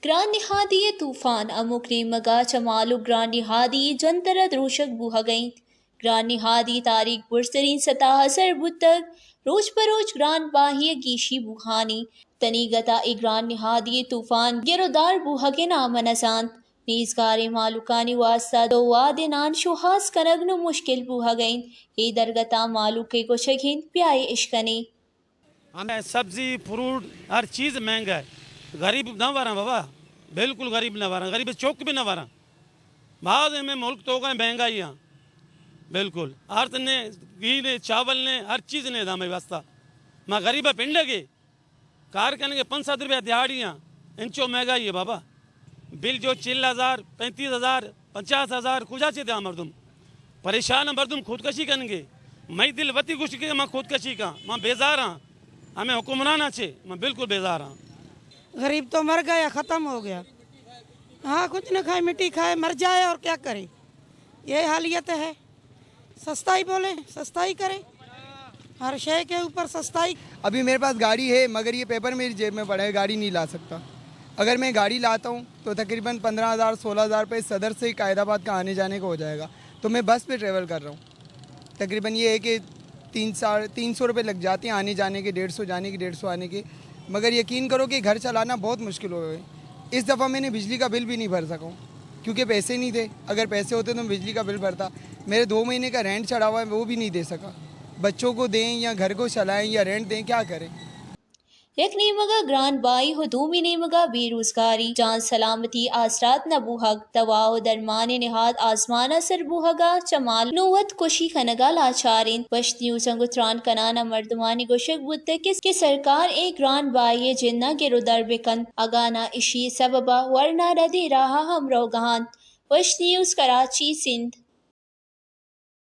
گران نہادی طوفان امکری مگا چمالو گران نہادی جنترت روشک بوہا گئیں گران نہادی تاریخ برسرین سطح سر بتک روز بروز گران باہی گیشی بوہانی تنیگتا ای گران نہادی طوفان گرودار بوہا کے نامن اسانت نیزگاری مالکانی واسطہ دو وادنان شوہاس کنگن مشکل بوہا گئیں ای درگتا مالوکے کو شکھین پیائے عشقنی ہمیں سبزی فروٹ ہر چیز مہنگا ہے. غریب نہ وراں بابا, بالکل غریب نہ وراں, غریب چوک بھی نہ وراں. بعض میں ملک تو گئے مہنگائیاں بالکل ہر نے گھی نے چاول نے ہر چیز نے دام واسطہ ماں غریب پنڈ گے کار کرنے کے 5-7 روپیہ دیہڑیاں انچو مہنگائی ہے بابا. بل جو 40,000 35,000 50,000 کجا سے دیا مردم پریشان مردم خودکشی کریں گے. میں دل وتی کچھ کہ میں خودکشی کا میں بیزار ہاں, ہمیں حکمران اچھے میں بالکل بیزار ہاں. غریب تو مر گیا, ختم ہو گیا. ہاں کچھ نہ کھائے مٹی کھائے مر جائے اور کیا کرے, یہ حالیت ہے. سستائی بولے سستائی کرے, ہر شے کے اوپر سستائی. ابھی میرے پاس گاڑی ہے مگر یہ پیپر میری جیب میں پڑا ہے, گاڑی نہیں لا سکتا. اگر میں گاڑی لاتا ہوں تو تقریباً 15,000 16,000 روپے صدر سے قائد آباد کا آنے جانے کا ہو جائے گا. تو میں بس پہ ٹریول کر رہا ہوں. تقریباً یہ ہے کہ 300 روپے لگ جاتے ہیں آنے جانے کے, 150 جانے کے 150 آنے کے. مگر یقین کرو کہ گھر چلانا بہت مشکل ہو گئے. اس دفعہ میں نے بجلی کا بل بھی نہیں بھر سکا ہوں کیونکہ پیسے نہیں تھے. اگر پیسے ہوتے تو میں بجلی کا بل بھرتا. میرے 2 مہینے کا رینٹ چڑھا ہوا ہے وہ بھی نہیں دے سکا. بچوں کو دیں یا گھر کو چلائیں یا رینٹ دیں, کیا کریں. یک نیمگا گران بائی ہو دومی نیمگا بے روزگاری جان سلامتی آسرات نہ بوہگ تواہ درمان نہاد آسمانہ سر بوہگا چمال نوت کشی خنگا لاچارین پشتیوں سنگتران کنانا مردمانی گوشک بودتے کہ سرکار ایک گران بائی جنہ گرو در بکن اگانا اشی سببا ورنہ ردی راہا ہم روگہان. پشتیوز کراچی سندھ.